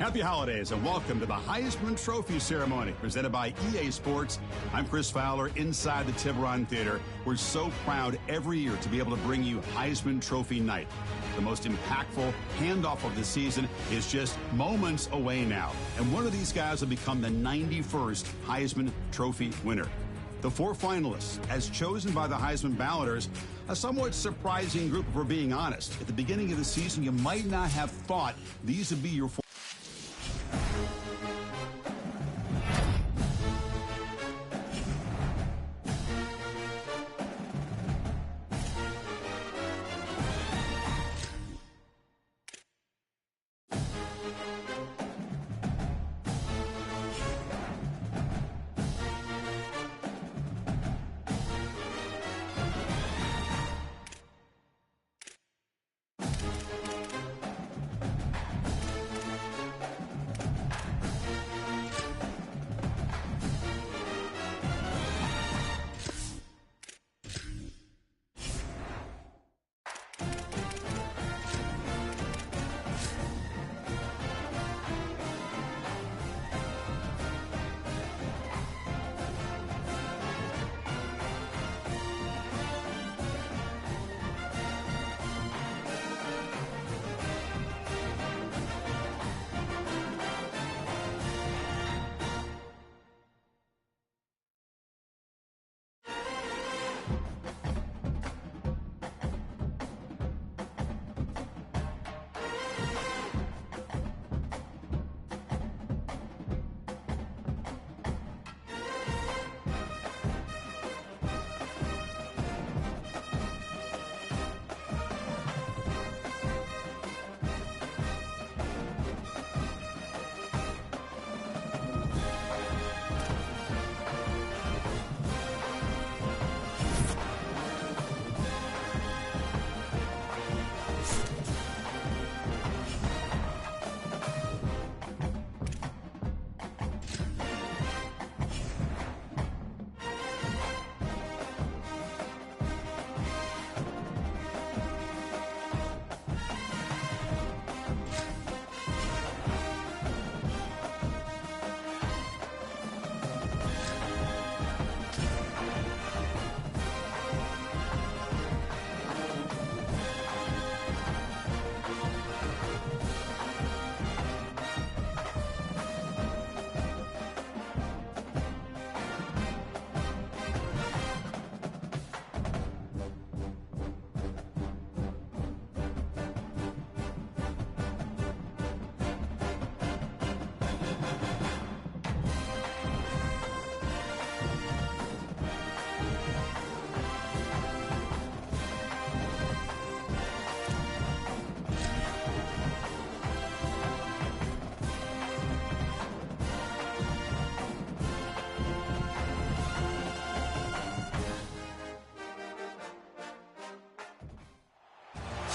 Happy holidays and welcome to the Heisman Trophy Ceremony presented by EA Sports. I'm Chris Fowler inside the Tiburon Theater. We're so proud every year to be able to bring you Heisman Trophy Night. The most impactful handoff of the season is just moments away now. And one of these guys will become the 91st Heisman Trophy winner. The 4 finalists, as chosen by the Heisman balloters, a somewhat surprising group if we're being honest. At the beginning of the season, you might not have thought these would be your 4.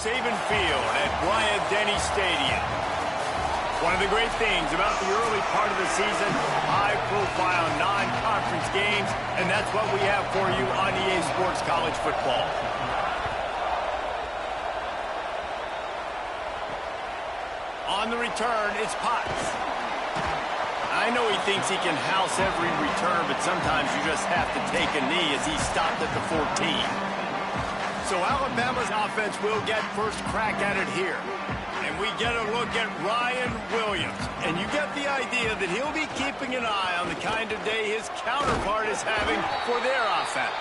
Saban Field at Bryant-Denny Stadium. One of the great things about the early part of the season, high-profile non-conference games, and that's what we have for you on EA Sports College Football. On the return, it's Potts. I know he thinks he can house every return, but sometimes you just have to take a knee as he stopped at the 14. So Alabama's offense will get first crack at it here. And we get a look at Ryan Williams. And you get the idea that he'll be keeping an eye on the kind of day his counterpart is having for their offense.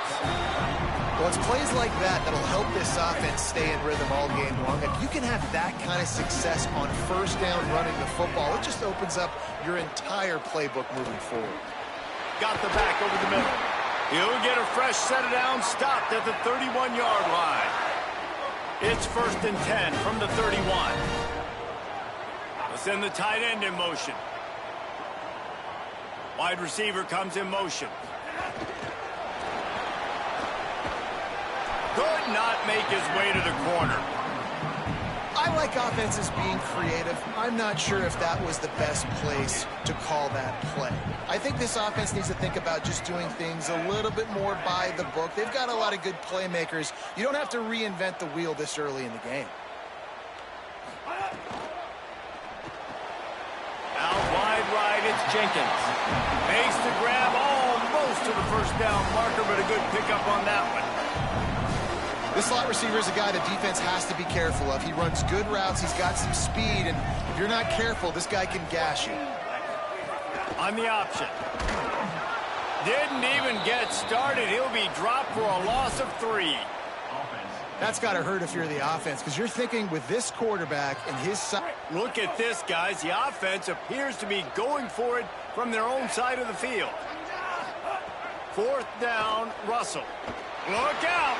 Well, it's plays like that that'll help this offense stay in rhythm all game long. If you can have that kind of success on first down running the football, it just opens up your entire playbook moving forward. Got the back over the middle. He'll get a fresh set of downs stopped at the 31-yard line. It's 1st and 10 from the 31. We'll send the tight end in motion. Wide receiver comes in motion. Could not make his way to the corner. I like offenses being creative. I'm not sure if that was the best place to call that play. I think this offense needs to think about just doing things a little bit more by the book. They've got a lot of good playmakers. You don't have to reinvent the wheel this early in the game. Jenkins makes the grab almost to the first down marker, but a good pickup on that one. This slot receiver is a guy the defense has to be careful of. He runs good routes. He's got some speed, and if you're not careful, this guy can gash you. On the option. Didn't even get started. He'll be dropped for a loss of 3. That's got to hurt if you're the offense, because you're thinking with this quarterback and his side. Look at this, guys. The offense appears to be going for it from their own side of the field. 4th down, Russell. Look out!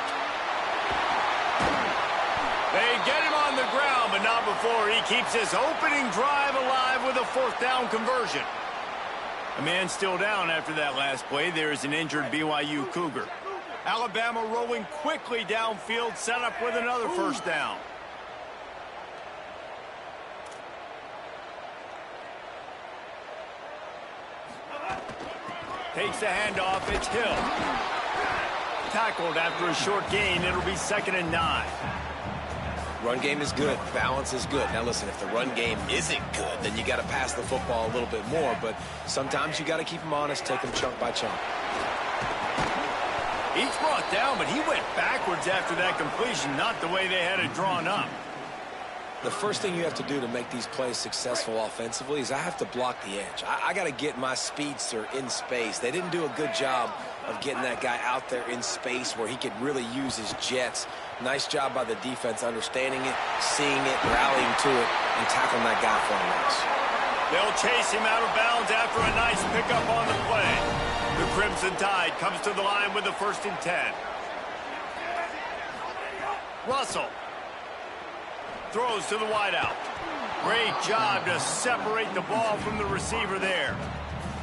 They get him on the ground, but not before he keeps his opening drive alive with a 4th down conversion. A man still down after that last play. There is an injured BYU Cougar. Alabama rolling quickly downfield, set up with another 1st down. Takes the handoff. It's Hill. Tackled after a short gain. It'll be 2nd and 9. Run game is good. Balance is good. Now, listen, if the run game isn't good, then you got to pass the football a little bit more. But sometimes you got to keep them honest, take them chunk by chunk. He's brought down, but he went backwards after that completion, not the way they had it drawn up. The first thing you have to do to make these plays successful offensively is I have to block the edge. I got to get my speedster in space. They didn't do a good job of getting that guy out there in space where he could really use his jets. Nice job by the defense understanding it, seeing it, rallying to it, and tackling that guy for a loss. They'll chase him out of bounds after a nice pickup on the play. The Crimson Tide comes to the line with a 1st and 10. Russell throws to the wideout. Great job to separate the ball from the receiver there.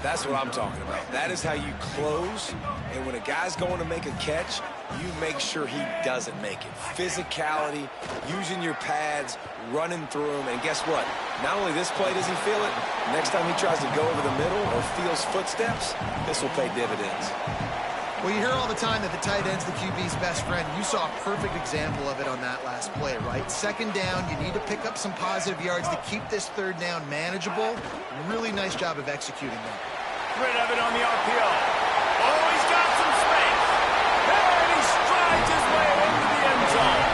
That's what I'm talking about. That is how you close, and when a guy's going to make a catch, you make sure he doesn't make it. Physicality, using your pads, running through him, and guess what? Not only this play does he feel it, next time he tries to go over the middle or feels footsteps, this will pay dividends. Well, you hear all the time that the tight end's the QB's best friend. You saw a perfect example of it on that last play, right? 2nd down, you need to pick up some positive yards to keep this 3rd down manageable. Really nice job of executing that. Rid of it on the RPO. Oh, he's got some space. And he strides his way into the end zone.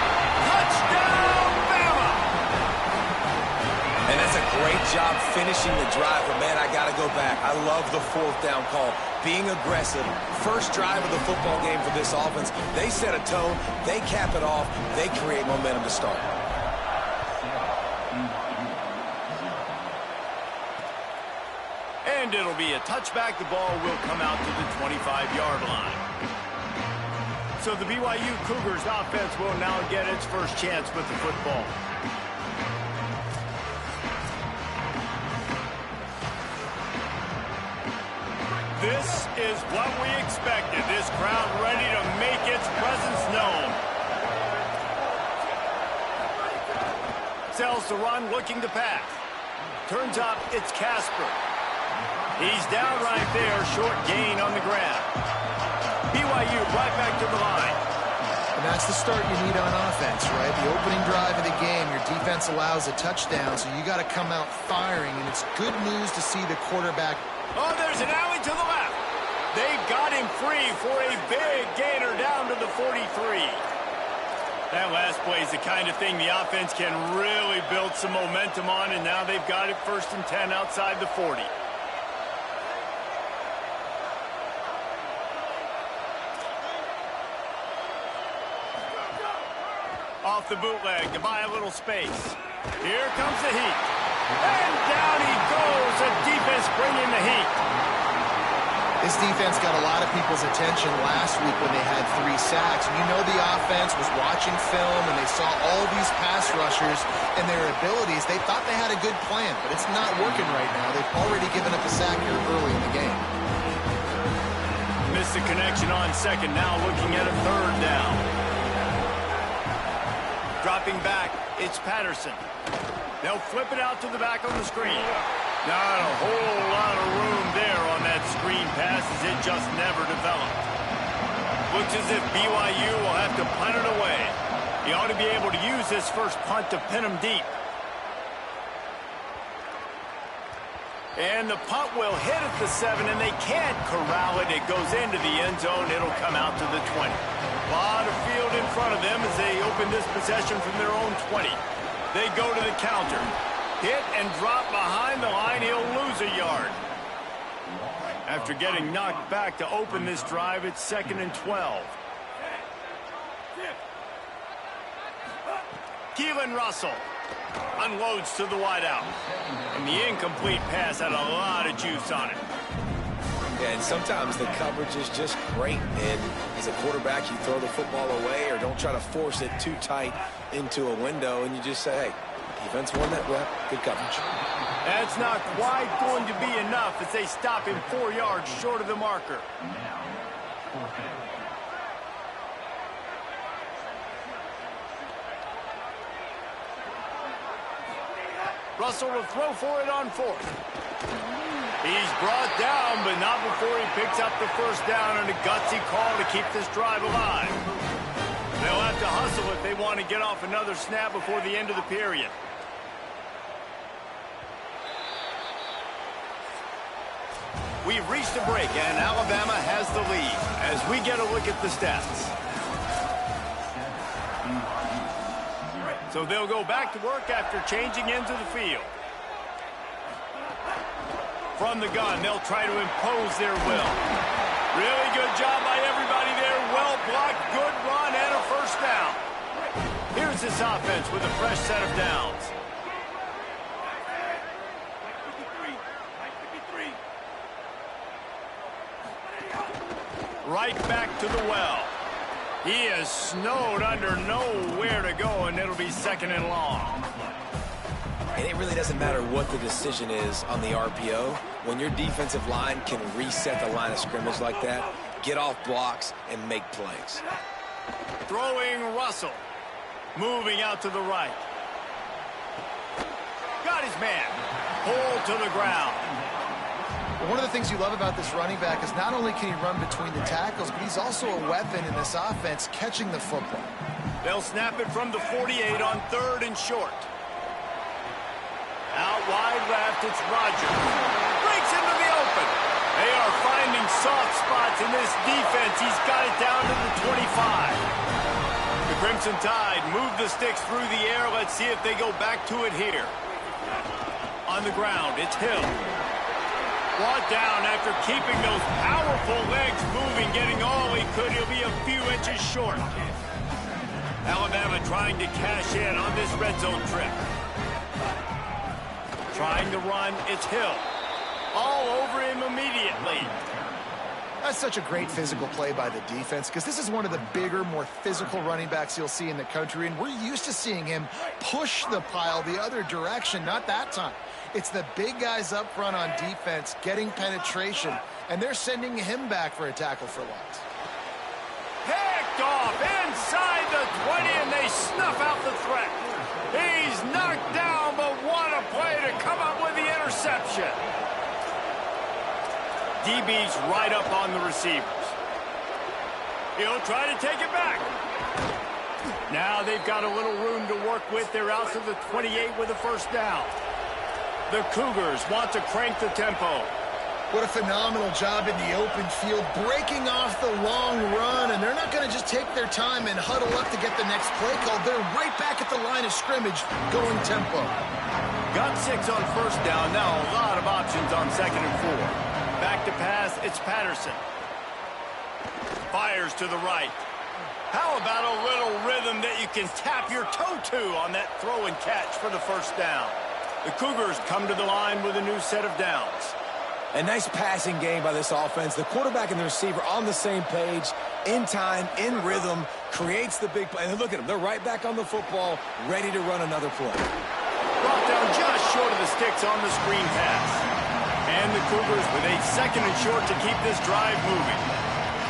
Touchdown, Bama! And that's a great job finishing the drive, but man, I got to go back. I love the 4th down call. Being aggressive, first drive of the football game for this offense. They set a tone, they cap it off, they create momentum to start. And it'll be a touchback. The ball will come out to the 25-yard line. So the BYU Cougars offense will now get its first chance with the football. This is what we expected. This crowd ready to make its presence known. Sells the run, looking to pass. Turns up, it's Casper. He's down right there, short gain on the ground. BYU right back to the line. And that's the start you need on offense, right? The opening drive of the game, your defense allows a touchdown, so you got to come out firing, and it's good news to see the quarterback. Oh, there's an alley to the left. They've got him free for a big gainer down to the 43. That last play is the kind of thing the offense can really build some momentum on, and now they've got it 1st and 10 outside the 40. Off the bootleg to buy a little space. Here comes the heat. And down he goes. The defense bringing the heat. This defense got a lot of people's attention last week when they had 3 sacks. You know the offense was watching film, and they saw all these pass rushers and their abilities. They thought they had a good plan, but it's not working right now. They've already given up a sack here early in the game. Missed the connection on 2nd. Now looking at a 3rd down. Dropping back, it's Patterson. They'll flip it out to the back on the screen. Not a whole lot of room there on that screen pass, as it just never developed. Looks as if BYU will have to punt it away. He ought to be able to use this first punt to pin him deep. And the punt will hit at the 7, and they can't corral it. It goes into the end zone. It'll come out to the 20. A lot of field in front of them as they open this possession from their own 20. They go to the counter. Hit and drop behind the line. He'll lose a yard. After getting knocked back to open this drive, it's 2nd and 12. Keelan Russell unloads to the wideout. And the incomplete pass had a lot of juice on it. Yeah, and sometimes the coverage is just great. And as a quarterback, you throw the football away or don't try to force it too tight into a window, and you just say, hey, defense won that rep. Good coverage. That's not quite going to be enough as they stop him 4 yards short of the marker. Russell will throw for it on 4th. He's brought down, but not before he picks up the first down, and a gutsy call to keep this drive alive. They'll have to hustle if they want to get off another snap before the end of the period. We've reached a break, and Alabama has the lead as we get a look at the stats. So they'll go back to work after changing into the field. From the gun, they'll try to impose their will. Really good job by everybody there. Well blocked, good run, and a first down. Here's this offense with a fresh set of downs. Right back to the well. He is snowed under, nowhere to go, and it'll be 2nd and long. And it really doesn't matter what the decision is on the RPO. When your defensive line can reset the line of scrimmage like that, get off blocks and make plays. Throwing Russell. Moving out to the right. Got his man. Pulled to the ground. One of the things you love about this running back is not only can he run between the tackles, but he's also a weapon in this offense catching the football. They'll snap it from the 48 on 3rd and short. Out wide left, it's Rodgers. Breaks into the open. They are finding soft spots in this defense. He's got it down to the 25. The Crimson Tide move the sticks through the air. Let's see if they go back to it here. On the ground, it's Hill. Brought down after keeping those powerful legs moving, getting all he could. He'll be a few inches short. Alabama trying to cash in on this red zone trip. Trying to run, it's Hill. All over him immediately. That's such a great physical play by the defense because this is one of the bigger, more physical running backs you'll see in the country, and we're used to seeing him push the pile the other direction, not that time. It's the big guys up front on defense getting penetration, and they're sending him back for a tackle for loss. Picked off inside the 20, and they snuff out the threat. He's knocked down, but what a play to come up with the interception. DB's right up on the receivers. He'll try to take it back. Now they've got a little room to work with. They're out to the 28 with a first down. The Cougars want to crank the tempo. What a phenomenal job in the open field, breaking off the long run, and they're not going to just take their time and huddle up to get the next play call. They're right back at the line of scrimmage, going tempo. Got 6 on first down. Now a lot of options on 2nd and 4. Back to pass, it's Patterson. Fires to the right. How about a little rhythm that you can tap your toe to on that throw and catch for the first down? The Cougars come to the line with a new set of downs. A nice passing game by this offense. The quarterback and the receiver on the same page, in time, in rhythm, creates the big play. And look at them. They're right back on the football, ready to run another play. Brought down just short of the sticks on the screen pass. And the Cougars with a 2nd and short to keep this drive moving.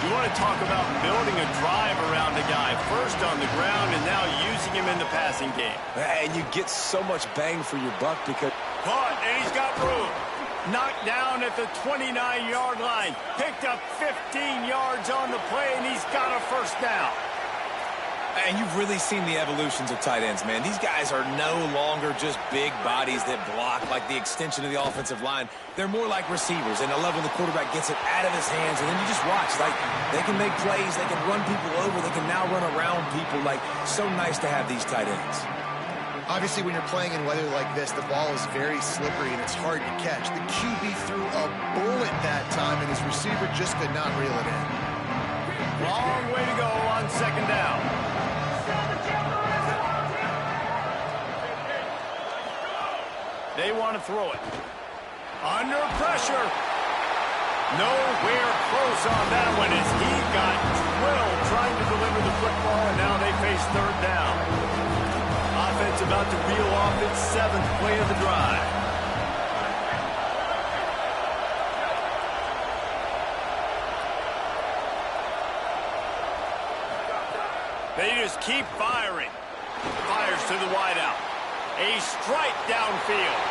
You want to talk about building a drive around a guy. First on the ground and now using him in the passing game. And you get so much bang for your buck because... Caught, and he's got room. Knocked down at the 29-yard line. Picked up 15 yards on the play, and he's got a first down. And you've really seen the evolutions of tight ends, man. These guys are no longer just big bodies that block like the extension of the offensive line. They're more like receivers, and I love when the quarterback gets it out of his hands, and then you just watch. Like, they can make plays, they can run people over, they can now run around people. Like, so nice to have these tight ends. Obviously, when you're playing in weather like this, the ball is very slippery, and it's hard to catch. The QB threw a bullet that time, and his receiver just could not reel it in. Long way to go on second down. They want to throw it. Under pressure. Nowhere close on that one as he got drilled trying to deliver the football, and now they face third down. Offense about to reel off its 7th play of the drive. They just keep firing. Fires to the wideout. A strike downfield.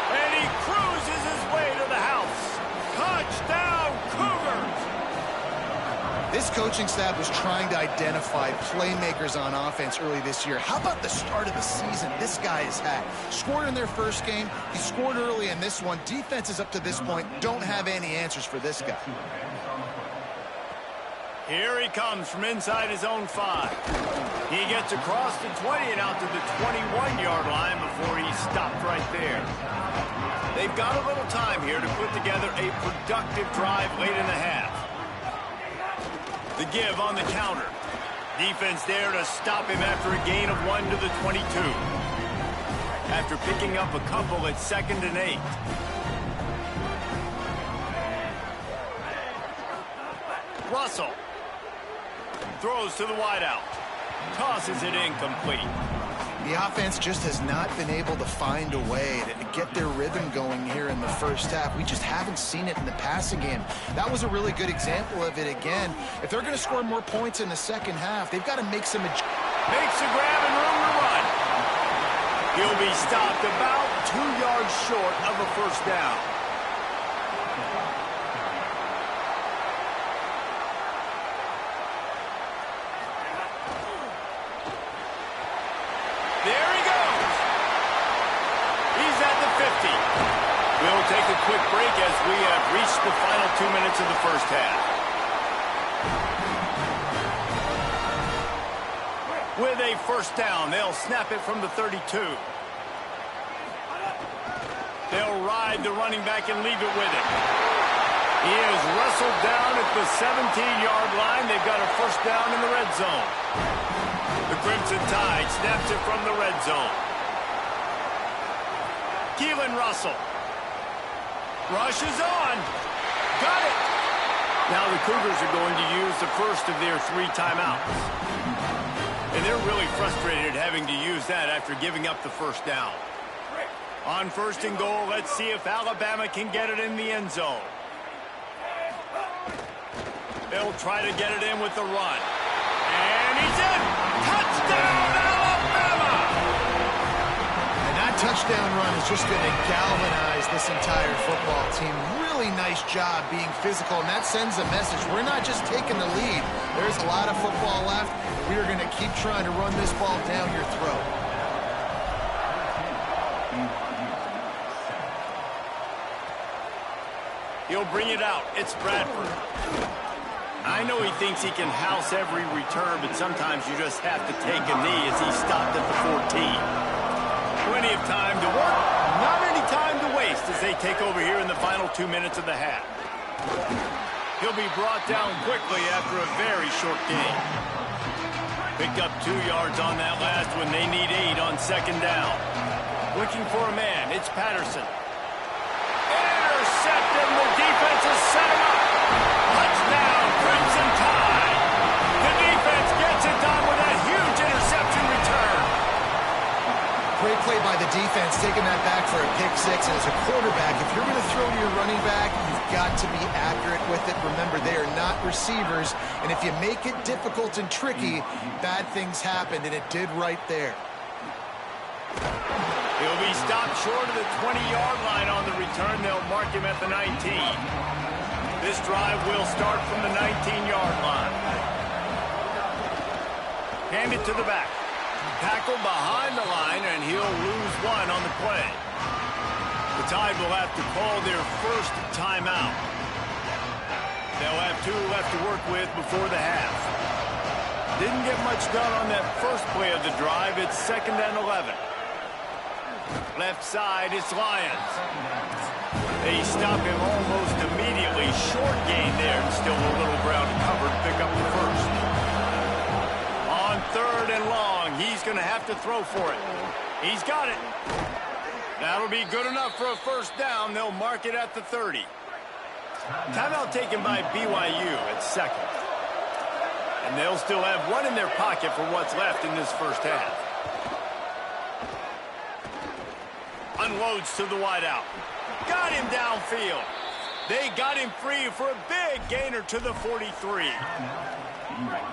And he cruises his way to the house. Touchdown, Cougars! This coaching staff was trying to identify playmakers on offense early this year. How about the start of the season this guy has had? Scored in their first game. He scored early in this one. Defenses up to this point don't have any answers for this guy. Here he comes from inside his own 5. He gets across the 20 and out to the 21-yard line before he stopped right there. They've got a little time here to put together a productive drive late in the half. The give on the counter. Defense there to stop him after a gain of 1 to the 22. After picking up a couple at 2nd and 8. Russell. Throws to the wideout. Tosses it incomplete. The offense just has not been able to find a way to get their rhythm going here in the first half. We just haven't seen it in the passing game. That was a really good example of it again. If they're going to score more points in the second half, they've got to make some adjustments. Makes a grab and room to run. He'll be stopped about 2 yards short of a first down. There he goes. He's at the 50. We'll take a quick break as we have reached the final 2 minutes of the first half. With a first down, they'll snap it from the 32. They'll ride the running back and leave it with it. He is wrestled down at the 17-yard line. They've got a first down in the red zone. The Crimson Tide snaps it from the red zone. Keelan Russell. Rushes on. Got it. Now the Cougars are going to use the first of their 3 timeouts. And they're really frustrated having to use that after giving up the first down. On 1st and goal, let's see if Alabama can get it in the end zone. They'll try to get it in with the run. And he's in! Touchdown, Alabama! And that touchdown run is just going to galvanize this entire football team. Really nice job being physical, and that sends a message. We're not just taking the lead. There's a lot of football left. We are going to keep trying to run this ball down your throat. He'll bring it out. It's Bradford. I know he thinks he can house every return, but sometimes you just have to take a knee as he stopped at the 14. Plenty of time to work, not any time to waste as they take over here in the final 2 minutes of the half. He'll be brought down quickly after a very short game. Picked up 2 yards on that last one. They need 8 on second down. Looking for a man. It's Patterson. Intercepted. The defense has set him up. Touchdown, Crimson Tide. The defense gets it done with that huge interception return. Great play by the defense, taking that back for a pick 6. And as a quarterback, if you're going to throw to your running back, you've got to be accurate with it. Remember, they are not receivers. And if you make it difficult and tricky, bad things happen, and it did right there. He'll be stopped short of the 20-yard line on the return. They'll mark him at the 19. This drive will start from the 19-yard line. Hand it to the back. Tackle behind the line, and he'll lose one on the play. The Tide will have to call their first timeout. They'll have 2 left to work with before the half. Didn't get much done on that first play of the drive. It's 2nd and 11. Left side, it's Lions. They stop him almost immediately. Short gain there, and still a little ground to cover to pick up the first. On 3rd and long, he's going to have to throw for it. He's got it. That'll be good enough for a first down. They'll mark it at the 30. Timeout taken by BYU at 2nd. And they'll still have 1 in their pocket for what's left in this first half. Unloads to the wideout. Got him downfield. They got him free for a big gainer to the 43.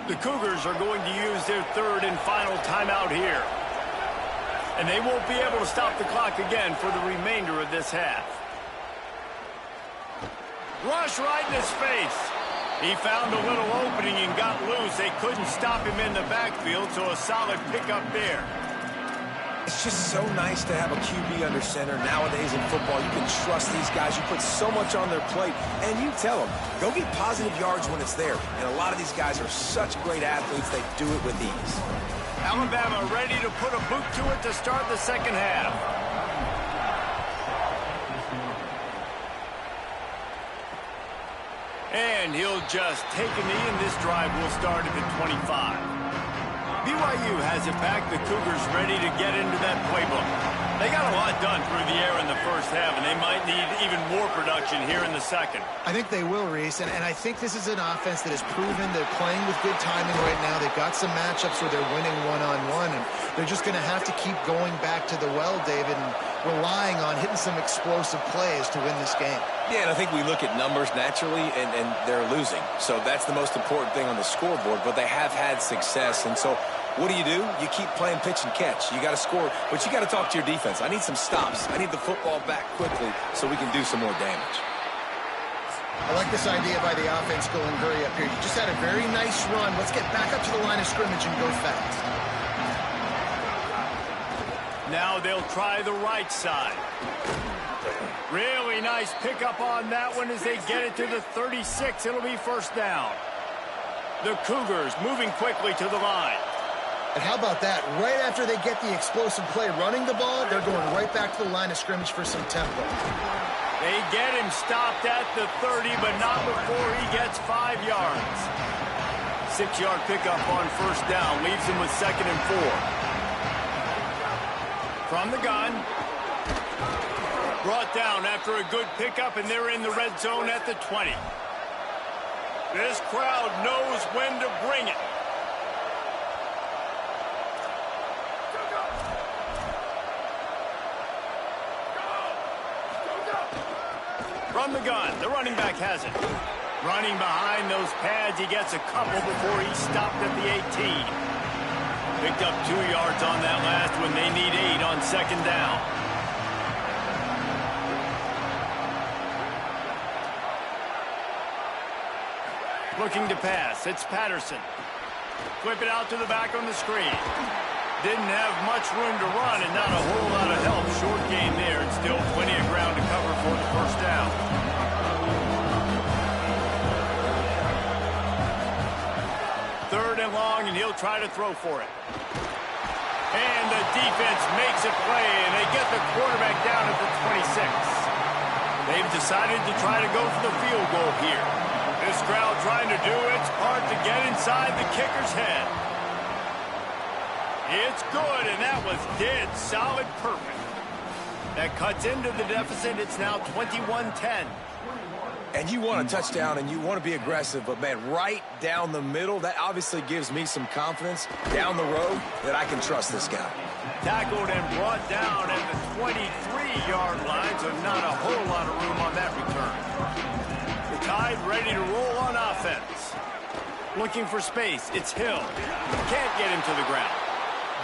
The Cougars are going to use their 3rd and final timeout here. And they won't be able to stop the clock again for the remainder of this half. Rush right in his face. He found a little opening and got loose. They couldn't stop him in the backfield, so a solid pickup there. It's just so nice to have a QB under center. Nowadays in football, you can trust these guys. You put so much on their plate, and you tell them, go get positive yards when it's there. And a lot of these guys are such great athletes, they do it with ease. Alabama ready to put a boot to it to start the second half. And he'll just take a knee, and this drive will start at the 25. BYU has it back. The Cougars ready to get into that playbook. They got a lot done through the air in the first half, and they might need even more production here in the second. I think they will, Reese, and I think this is an offense that has proven they're playing with good timing right now. They've got some matchups where they're winning one-on-one, and they're just going to have to keep going back to the well, David, and relying on hitting some explosive plays to win this game. Yeah, and I think we look at numbers naturally, and they're losing. So that's the most important thing on the scoreboard, but they have had success, and so what do? You keep playing pitch and catch. You got to score, but you got to talk to your defense. I need some stops. I need the football back quickly so we can do some more damage. I like this idea by the offense going hurry up here. You just had a very nice run. Let's get back up to the line of scrimmage and go fast. Now they'll try the right side. Really nice pickup on that one as they get it to the 36. It'll be first down. The Cougars moving quickly to the line. And how about that? Right after they get the explosive play running the ball, they're going right back to the line of scrimmage for some tempo. They get him stopped at the 30, but not before he gets 5 yards. 6-yard pickup on first down leaves him with 2nd and 4. From the gun. Brought down after a good pickup, and they're in the red zone at the 20. This crowd knows when to bring it. From the gun, the running back has it. Running behind those pads, he gets a couple before he's stopped at the 18. Picked up 2 yards on that last one. They need 8 on second down. Looking to pass, it's Patterson. Whip it out to the back on the screen. Didn't have much room to run and not a whole lot of help. Short gain there, and still plenty of ground to cover for the first down. Third and long, and he'll try to throw for it. And the defense makes a play, and they get the quarterback down at the 26. They've decided to try to go for the field goal here. This crowd trying to do its part to get inside the kicker's head. It's good, and that was dead solid perfect. That cuts into the deficit. It's now 21-10. And you want a touchdown, and you want to be aggressive, but, man, right down the middle, that obviously gives me some confidence down the road that I can trust this guy. Tackled and brought down at the 23-yard line, so not a whole lot of room on that return. The Tide ready to roll on offense. Looking for space. It's Hill. Can't get him to the ground.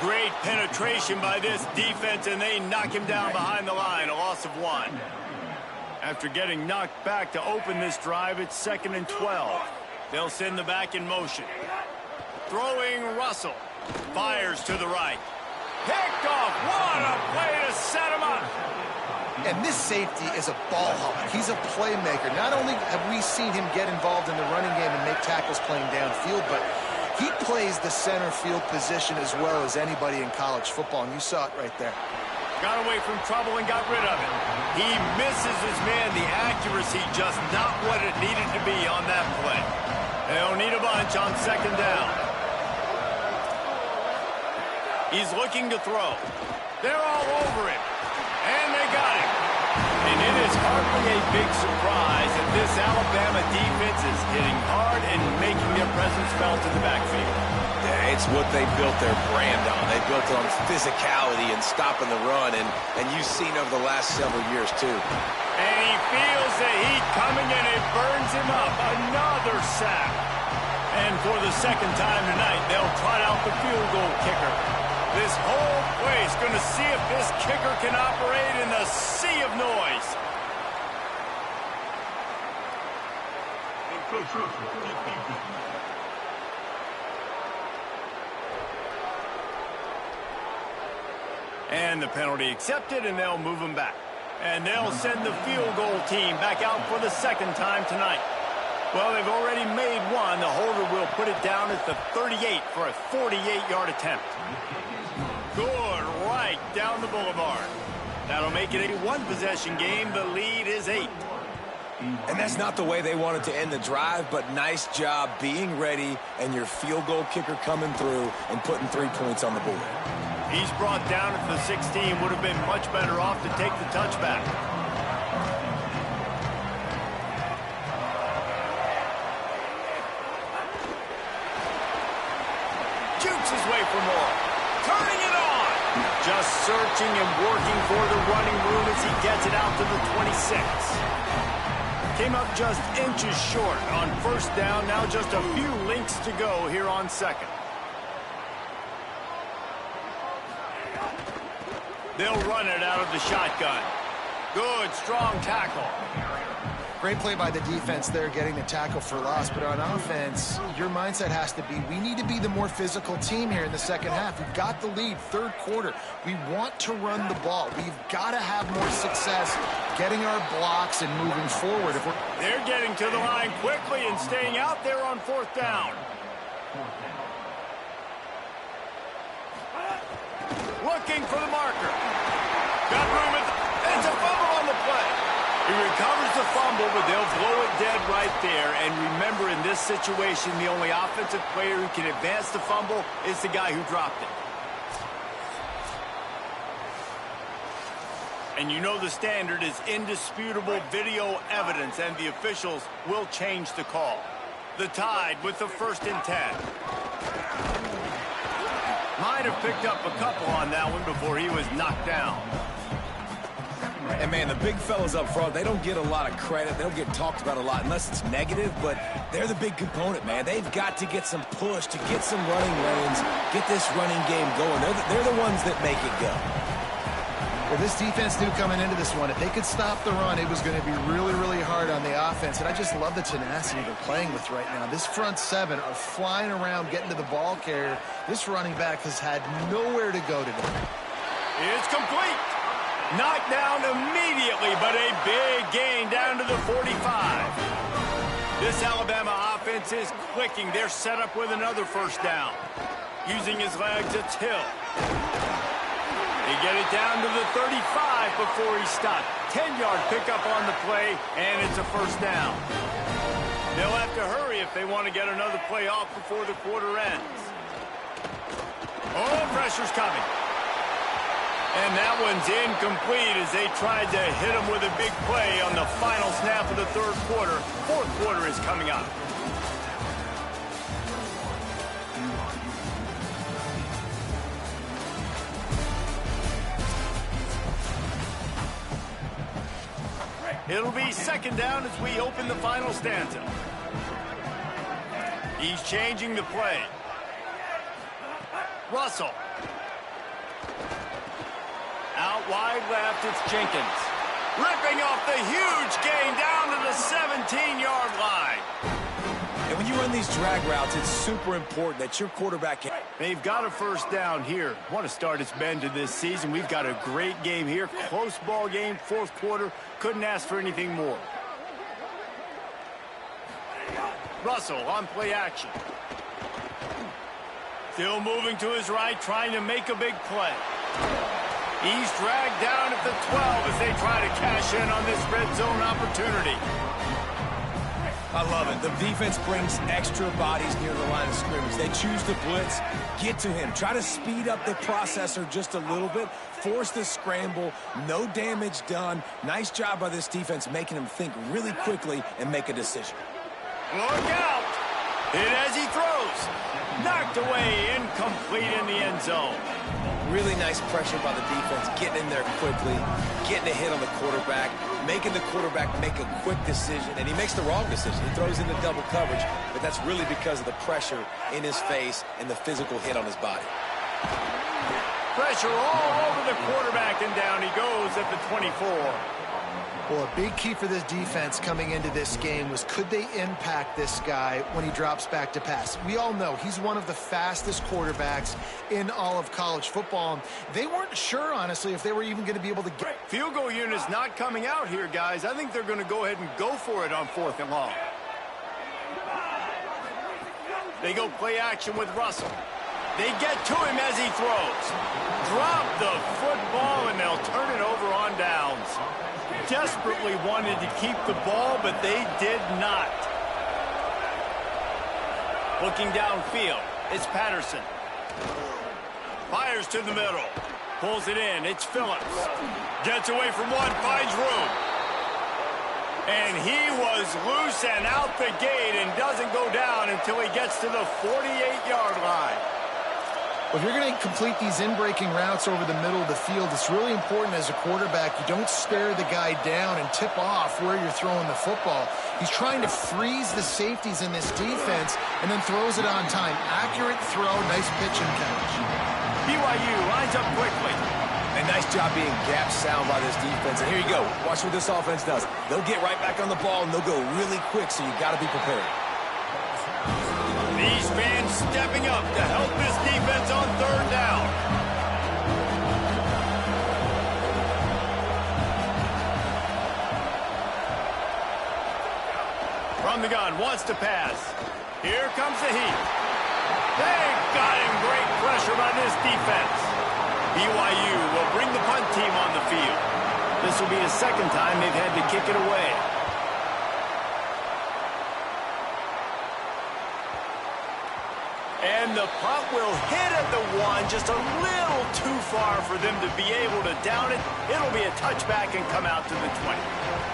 Great penetration by this defense, and they knock him down behind the line, a loss of 1. After getting knocked back to open this drive, it's 2nd and 12. They'll send the back in motion. Throwing Russell. Fires to the right. Picked off. What a play to set him up. And this safety is a ball hawk. He's a playmaker. Not only have we seen him get involved in the running game and make tackles playing downfield, but he plays the center field position as well as anybody in college football, and you saw it right there. Got away from trouble and got rid of it. He misses his man. The accuracy just not what it needed to be on that play. They'll need a bunch on second down. He's looking to throw. They're all over him. And they got him. And it is hardly a big surprise that this Alabama defense is hitting hard and making their presence felt in the backfield. Yeah, it's what they built their brand on. They built it on physicality and stopping the run, and you've seen over the last several years, too. And he feels the heat coming, and it burns him up. Another sack. And for the second time tonight, they'll trot out the field goal kicker. This whole place going to see if this kicker can operate in the sea of noise. And the penalty accepted, and they'll move him back. And they'll send the field goal team back out for the second time tonight. Well, they've already made one. The holder will put it down at the 38 for a 48-yard attempt. Good, right down the boulevard. That'll make it a one-possession game. The lead is 8. And that's not the way they wanted to end the drive, but nice job being ready and your field goal kicker coming through and putting 3 points on the board. He's brought down at the 16. Would have been much better off to take the touchback. Jukes his way for more. Turning it on. Just searching and working for the running room as he gets it out to the 26. Came up just inches short on first down. Now just a few links to go here on second. They'll run it out of the shotgun. Good, strong tackle. Great play by the defense there, getting the tackle for loss. But on offense, your mindset has to be, we need to be the more physical team here in the second half. We've got the lead, third quarter. We want to run the ball. We've got to have more success getting our blocks and moving forward. They're getting to the line quickly and staying out there on fourth down. Looking for the marker. Got room at it's a fumble on the play. He recovers the fumble, but they'll blow it dead right there. And remember, in this situation, the only offensive player who can advance the fumble is the guy who dropped it. And you know the standard is indisputable video evidence, and the officials will change the call. The Tide with the 1st and 10. Might have picked up a couple on that one before he was knocked down. And, man, the big fellas up front, they don't get a lot of credit. They don't get talked about a lot unless it's negative, but they're the big component, man. They've got to get some push, to get some running lanes, get this running game going. They're the ones that make it go. Well, this defense knew coming into this one, if they could stop the run, it was going to be really, really hard on the offense. And I just love the tenacity they're playing with right now. This front seven are flying around, getting to the ball carrier. This running back has had nowhere to go today. It's complete. Knocked down immediately, but a big gain down to the 45. This Alabama offense is clicking. They're set up with another first down. Using his legs, it's Hill. They get it down to the 35 before he stopped. 10-yard pickup on the play, and it's a first down. They'll have to hurry if they want to get another play off before the quarter ends. Oh, pressure's coming. And that one's incomplete as they tried to hit him with a big play on the final snap of the third quarter. Fourth quarter is coming up. It'll be second down as we open the final stanza. He's changing the play. Russell. Out wide left, it's Jenkins. Ripping off the huge gain down to the 17-yard line. And when you run these drag routes, it's super important that your quarterback can... They've got a first down here. What a start it's been to this season. We've got a great game here. Close ball game, fourth quarter. Couldn't ask for anything more. Russell on play action. Still moving to his right, trying to make a big play. He's dragged down at the 12 as they try to cash in on this red zone opportunity. I love it. The defense brings extra bodies near the line of scrimmage. They choose to blitz, get to him, try to speed up the processor just a little bit, force the scramble, no damage done. Nice job by this defense making him think really quickly and make a decision. Look out! Hit as he throws. Knocked away, incomplete in the end zone. Really nice pressure by the defense, getting in there quickly, getting a hit on the quarterback, making the quarterback make a quick decision, and he makes the wrong decision. He throws into double coverage, but that's really because of the pressure in his face and the physical hit on his body. Pressure all over the quarterback, and down he goes at the 24. Well, a big key for this defense coming into this game was, could they impact this guy when he drops back to pass? We all know he's one of the fastest quarterbacks in all of college football. They weren't sure, honestly, if they were even going to be able to get... Field goal unit's not coming out here, guys. I think they're going to go ahead and go for it on 4th and long. They go play action with Russell. They get to him as he throws. Drop the football, and they'll turn it over on downs. Desperately wanted to keep the ball, but they did not. Looking downfield, it's Patterson. Fires to the middle. Pulls it in, it's Phillips. Gets away from one, finds room. And he was loose and out the gate and doesn't go down until he gets to the 48-yard line. Well, if you're going to complete these in-breaking routes over the middle of the field, it's really important as a quarterback you don't stare the guy down and tip off where you're throwing the football. He's trying to freeze the safeties in this defense and then throws it on time. Accurate throw, nice pitch and catch. BYU lines up quickly. A nice job being gap sound by this defense. And here you go. Watch what this offense does. They'll get right back on the ball, and they'll go really quick, so you got to be prepared. These fans stepping up to help this defense on 3rd down. From the gun, wants to pass. Here comes the heat. They got him. Great pressure by this defense. BYU will bring the punt team on the field. This will be the second time they've had to kick it away. And the punt will hit at the 1, just a little too far for them to be able to down it. It'll be a touchback and come out to the 20.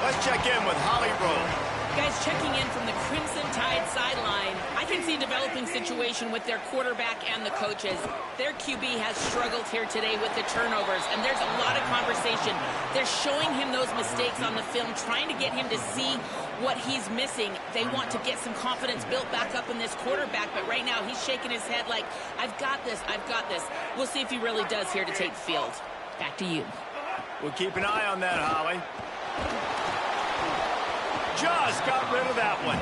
Let's check in with Holly Rowe. Guys, checking in from the Crimson Tide sideline, I can see a developing situation with their quarterback and the coaches. Their QB has struggled here today with the turnovers, and there's a lot of conversation. They're showing him those mistakes on the film, trying to get him to see what he's missing. They want to get some confidence built back up in this quarterback, but right now he's shaking his head like, I've got this, I've got this. We'll see if he really does here to take the field. Back to you. We'll keep an eye on that, Holly. Just got rid of that one.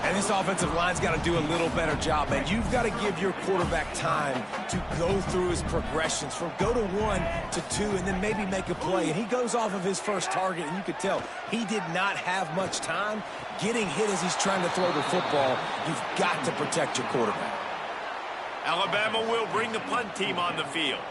And this offensive line's got to do a little better job, man. You've got to give your quarterback time to go through his progressions from go to 1 to 2 and then maybe make a play. And he goes off of his first target, and you could tell he did not have much time getting hit as he's trying to throw the football. You've got to protect your quarterback. Alabama will bring the punt team on the field.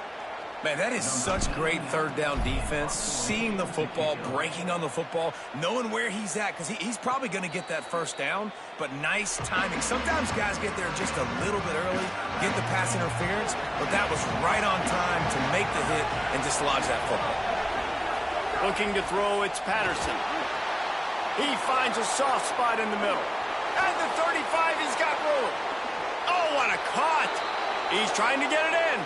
Man, that is such great 3rd down defense. Seeing the football, breaking on the football, knowing where he's at, because he's probably going to get that first down, but nice timing. Sometimes guys get there just a little bit early, get the pass interference, but that was right on time to make the hit and dislodge that football. Looking to throw, it's Patterson. He finds a soft spot in the middle. At the 35, he's got room. Oh, what a caught. He's trying to get it in.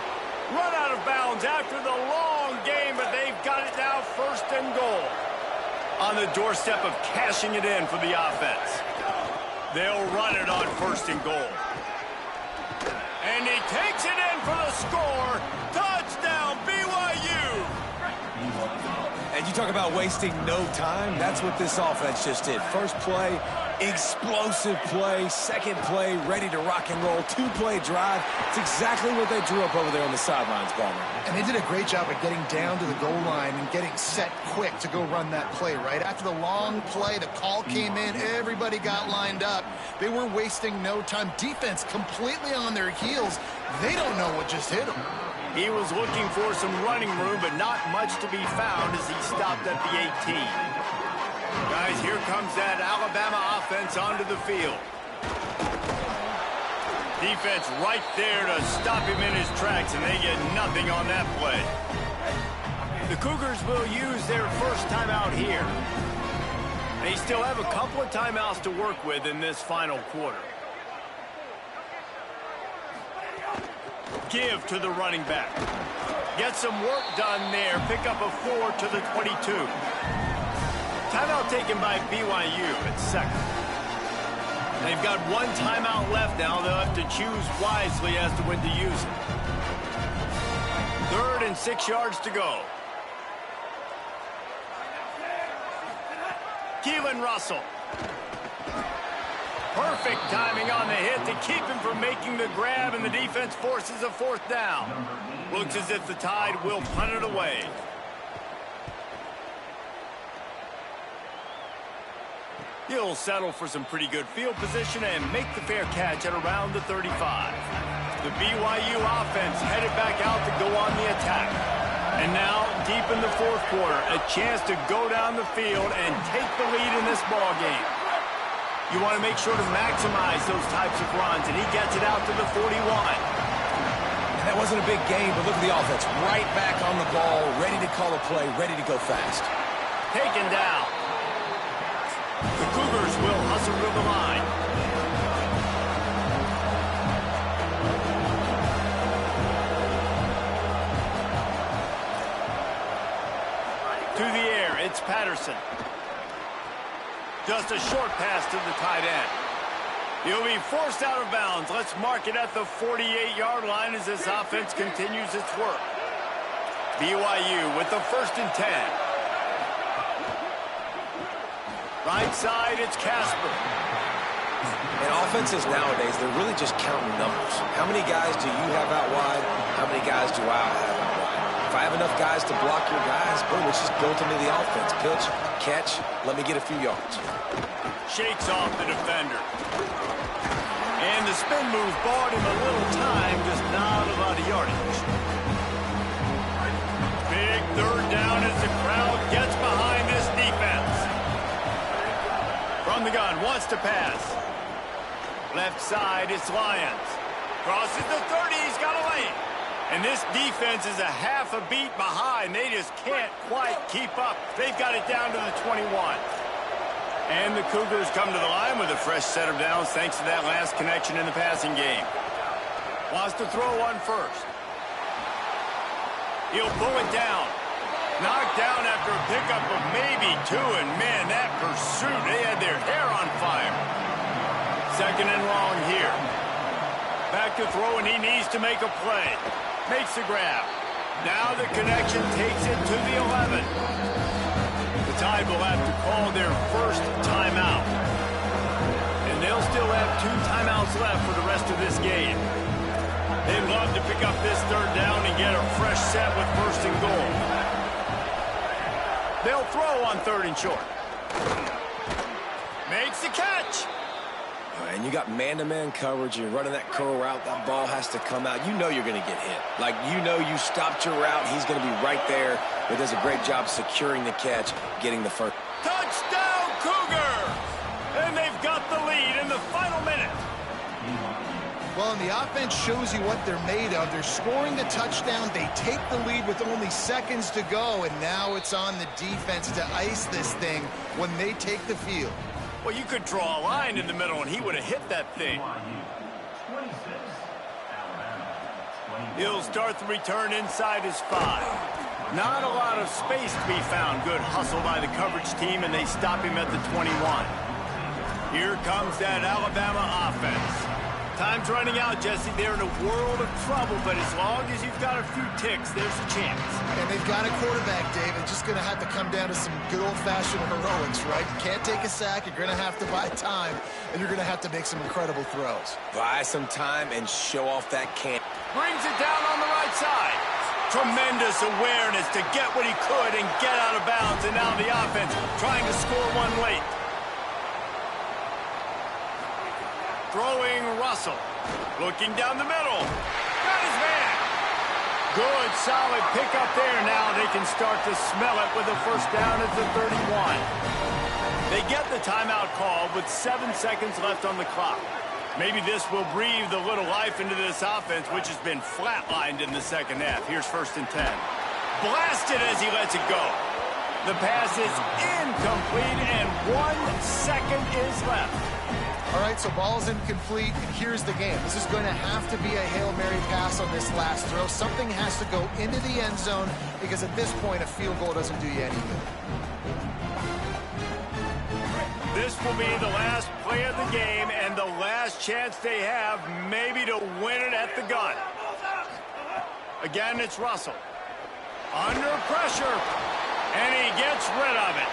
Run out of bounds after the long game, but they've got it now 1st and goal. On the doorstep of cashing it in for the offense. They'll run it on 1st and goal. And he takes it in for the score. Touchdown, BYU! And you talk about wasting no time. That's what this offense just did. First play, Explosive play, second play, ready to rock and roll, two-play drive. It's exactly what they drew up over there on the sidelines, Ballmer. And they did a great job of getting down to the goal line and getting set quick to go run that play, right? After the long play, the call came in, everybody got lined up. They were wasting no time. Defense completely on their heels. They don't know what just hit them. He was looking for some running room, but not much to be found as he stopped at the 18. Guys, here comes that Alabama offense onto the field. Defense right there to stop him in his tracks, and they get nothing on that play. The Cougars will use their first timeout here. They still have a couple of timeouts to work with in this final quarter. Give to the running back. Get some work done there. Pick up a 4 to the 22. Timeout taken by BYU at second. They've got one timeout left now. They'll have to choose wisely as to when to use it. 3rd and 6 yards to go. Keelan Russell. Perfect timing on the hit to keep him from making the grab, and the defense forces a 4th down. Looks as if the Tide will punt it away. He'll settle for some pretty good field position and make the fair catch at around the 35. The BYU offense headed back out to go on the attack. And now, deep in the 4th quarter, a chance to go down the field and take the lead in this ball game. You want to make sure to maximize those types of runs, and he gets it out to the 41. And that wasn't a big game, but look at the offense. Right back on the ball, ready to call a play, ready to go fast. Taken down. The Cougars will hustle to the line. To the air, it's Patterson. Just a short pass to the tight end. He'll be forced out of bounds. Let's mark it at the 48-yard line as this offense continues its work. BYU with the 1st and 10. Right side, it's Casper. And offenses nowadays, they're really just counting numbers. How many guys do you have out wide? How many guys do I have out wide? If I have enough guys to block your guys, boom, it's just built into the offense. Pitch, catch, let me get a few yards. Shakes off the defender. And the spin move bought him a little time, just not a lot of yardage. Big 3rd down as the crowd gets behind this defense. From the gun, wants to pass. Left side, it's Lyons. Crosses the 30, he's got a lane. And this defense is a half a beat behind. They just can't quite keep up. They've got it down to the 21. And the Cougars come to the line with a fresh set of downs thanks to that last connection in the passing game. Wants to throw one first. He'll pull it down. Knocked down after a pickup of maybe 2, and man, that pursuit, they had their hair on fire. 2nd and long here. Back to throw, and he needs to make a play. Makes the grab. Now the connection takes it to the 11. The Tide will have to call their first timeout. And they'll still have 2 timeouts left for the rest of this game. They'd love to pick up this 3rd down and get a fresh set with 1st and goal. They'll throw on 3rd and short. Makes the catch. And you got man-to-man coverage. You're running that curl route. That ball has to come out. You know you're going to get hit. Like, you know you stopped your route. He's going to be right there. But does a great job securing the catch, getting the first. Touchdown, Cougar! And they've got the lead in the final minute. Well, and the offense shows you what they're made of. They're scoring the touchdown. They take the lead with only seconds to go, and now it's on the defense to ice this thing when they take the field. Well, you could draw a line in the middle, and he would have hit that thing. He'll start the return inside his 5. Not a lot of space to be found. Good hustle by the coverage team, and they stop him at the 21. Here comes that Alabama offense. Time's running out, Jesse. They're in a world of trouble, but as long as you've got a few ticks, there's a chance. And they've got a quarterback, Dave. It's just going to have to come down to some good old-fashioned heroics, right? You can't take a sack. You're going to have to buy time, and you're going to have to make some incredible throws. Buy some time and show off that can. Brings it down on the right side. Tremendous awareness to get what he could and get out of bounds, and now the offense trying to score one late. Throwing Russell. Looking down the middle. Got his man. Good, solid pickup there. Now they can start to smell it with a first down at the 31. They get the timeout call with 7 seconds left on the clock. Maybe this will breathe a little life into this offense, which has been flatlined in the second half. Here's 1st and 10. Blasted as he lets it go. The pass is incomplete, and 1 second is left. All right, so ball's incomplete, and here's the game. This is going to have to be a Hail Mary pass on this last throw. Something has to go into the end zone, because at this point, a field goal doesn't do you any good. This will be the last play of the game and the last chance they have maybe to win it at the gun. Again, it's Russell. Under pressure, and he gets rid of it.